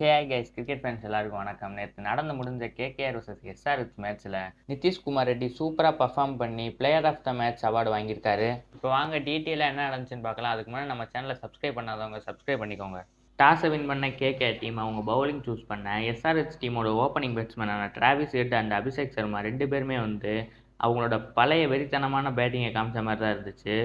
Hi guys, cricket fans எல்லாருக்கும் வணக்கம். நேற்று நடந்து முடிஞ்ச கேகேஆர் vs எஸ்ஆர்ஹெச் மேட்ச்சில் நிதிஷ்குமார் ரெட்டி சூப்பராக பர்ஃபார்ம் பண்ணி player of the match award வாங்கியிருக்காரு. இப்போ வாங்க டீட்டெயிலாக என்ன நடந்துச்சுன்னு பார்க்கலாம். அதுக்கு முன்னாடி நம்ம சேனலை சப்ஸ்கிரைப் பண்ணாதவங்க சப்ஸ்கிரைப் பண்ணிக்கோங்க. டாஸை வின் பண்ண கேகேஆர் டீம் அவங்க பவுலிங் சூஸ் பண்ண எஸ்ஆர்ஹெச் டீமோட ஓப்பனிங் பேட்ஸ்மேனான Travis Head and Abhishek Sharma ரெண்டு பேருமே அவங்களோட பழைய வெறித்தனமான பேட்டிங்கை காமிச்ச மாதிரி தான் இருந்துச்சு.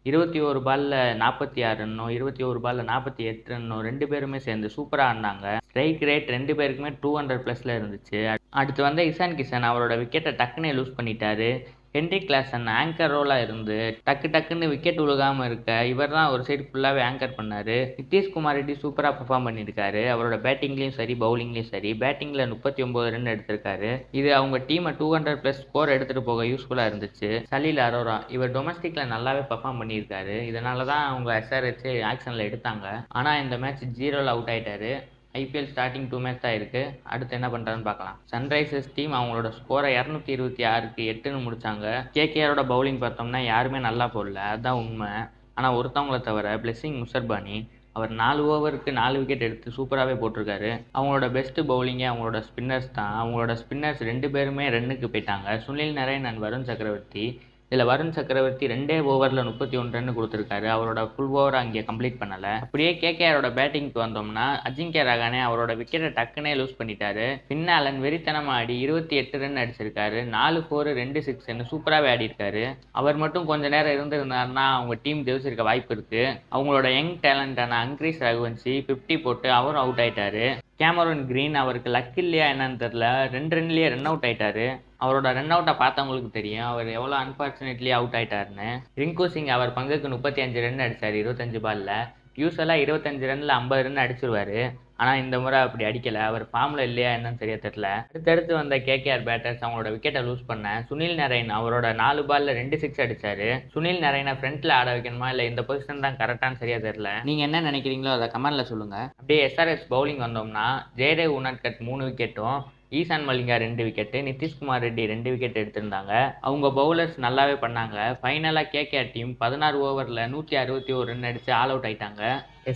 21 பால்ல 46 ரன்னும் 21 பால்ல 48 ரன்னும் ரெண்டு பேருமே சேர்ந்து சூப்பராக ஆடினாங்க. ஸ்ட்ரைக் ரேட் ரெண்டு பேருக்குமே 200+ இருந்துச்சு. அடுத்து இசான் கிஷன் அவரோட விக்கெட்டை டக்குன்னு லூஸ் பண்ணிட்டாரு. ஹென்ரிக் கிளாசன் ஆங்கர் ரோலாக இருந்து டக்குன்னு விக்கெட் விழுகாமல் இருக்க இவர் தான் ஒரு சைடு ஃபுல்லாகவே ஆங்கர் பண்ணார். நிதிஷ்குமார் ரெட்டி சூப்பராக பர்ஃபார்ம் பண்ணியிருக்காரு. அவரோட பேட்டிங்லேயும் சரி பவுலிங்லேயும் சரி. பேட்டிங்கில் 39 ரன் எடுத்திருக்காரு. இது அவங்க டீமை 200+ ஸ்கோர் எடுத்துகிட்டு போக யூஸ்ஃபுல்லாக இருந்துச்சு. சலீல் அரோரா இவர் டொமஸ்டிக்கில் நல்லாவே பர்ஃபார்ம் பண்ணியிருக்காரு. இதனால தான் அவங்க SRH ஆக்ஷனில் எடுத்தாங்க. ஆனால் இந்த மேட்ச் 0ல் அவுட் ஆகிட்டாரு. IPL ஸ்டார்டிங் 2 மேட்ச் தான் இருக்குது. அடுத்து என்ன பண்ணுறான்னு பார்க்கலாம். சன்ரைசர்ஸ் டீம் அவங்களோட ஸ்கோரை 226க்கு 8ன்னு முடித்தாங்க. கேகேஆரோட பவுலிங் பார்த்தோம்னா யாருமே நல்லா போடல, அதுதான் உண்மை. ஆனால் ஒருத்தவங்களை தவிர பிளெஸிங் முசர்பானி அவர் 4 ஓவருக்கு 4 விக்கெட் எடுத்து சூப்பராகவே போட்டிருக்காரு. அவங்களோட பெஸ்ட் பவுலிங்கே அவங்களோட ஸ்பின்னர்ஸ் தான். அவங்களோட ஸ்பின்னர்ஸ் ரெண்டு பேருமே ரன்னுக்கு போயிட்டாங்க. சுனில் நரேன் அண்ட் வருண் சக்கரவர்த்தி. இதில் வருண் சக்கரவர்த்தி 2 ஓவரில் 31 ரன் கொடுத்துருக்காரு. அவரோட ஃபுல் ஓவரை அங்கே கம்ப்ளீட் பண்ணலை. அப்படியே கேகேஆரோட பேட்டிங்க்கு வந்தோம்னா அஜிங்கியா ரஹானே அவரோட விக்கெட்டை டக்குனே லூஸ் பண்ணிட்டாரு. ஃபின் ஆலன் வெறித்தனமாக ஆடி 28 ரன் அடிச்சிருக்காரு. 4 4 2 6 சூப்பராகவே ஆடி இருக்காரு. அவர் மட்டும் கொஞ்ச நேரம் இருந்திருந்தாருன்னா அவங்க டீம் ஜெயிச்சிருக்க வாய்ப்பு இருக்கு. அவங்களோட யங் டேலண்டான அங்கிரீஸ் ரகுவன்சி 50 போட்டு அவரும் அவுட் ஆயிட்டாரு. கேமரூன் கிரீன் அவருக்கு லக் இல்லையா என்னன்னு தெரில, 2 ரன்லேயே ரன் அவுட் ஆயிட்டாரு. அவரோட ரன் அவுட்டை பார்த்தவங்களுக்கு தெரியும் அவர் எவ்வளோ அன்ஃபார்ச்சுனேட்லி அவுட் ஆயிட்டாருன்னு. ரிங்கு சிங் அவர் பங்குக்கு 35 ரன் அடித்தார் 25 பாலில். யூஸ்வலாக 25 ரனில் 50 ரன் அடிச்சிருவார். ஆனால் இந்த முறை அப்படி அடிக்கலை. அவர் ஃபார்மில் இல்லையா என்னன்னு சரியா தெரில. அடுத்தடுத்து வந்த கேகேஆர் பேட்டர்ஸ் அவங்களோட விக்கெட்டை லூஸ் பண்ண சுனில் நரேன் அவரோட 4 பால்ல 2 6 அடிச்சாரு. சுனில் நரேனை ஃப்ரண்ட்ல ஆட வைக்கணுமா இல்லை இந்த பொசிஷன் தான் கரெக்டானு சரியா தெரில. நீங்கள் என்ன நினைக்கிறீங்களோ அதை கமெண்ட்ல சொல்லுங்கள். அப்படியே SRH பவுலிங் வந்தோம்னா ஜெயதேவ் உனட்கட் 3 விக்கெட்டும், ஈசான் மலிங்கா 2 விக்கெட்டு, நிதிஷ்குமார் ரெட்டி 2 விக்கெட் எடுத்திருந்தாங்க. அவங்க பவுலர்ஸ் நல்லாவே பண்ணாங்க. ஃபைனலாக கேகேஆர் டீம் 16 ஓவரில் 161 ரன் அடித்து ஆல் அவுட் ஆயிட்டாங்க.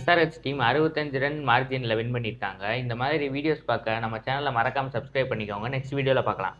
SRH டீம் 65 ரன் மார்ஜினில் வின் பண்ணியிருக்காங்க. இந்த மாதிரி வீடியோஸ் பார்க்க நம்ம சேனலை மறக்காமல் சப்ஸ்கிரைப் பண்ணிக்கோங்க. நெக்ஸ்ட் வீடியோவில் பார்க்கலாம்.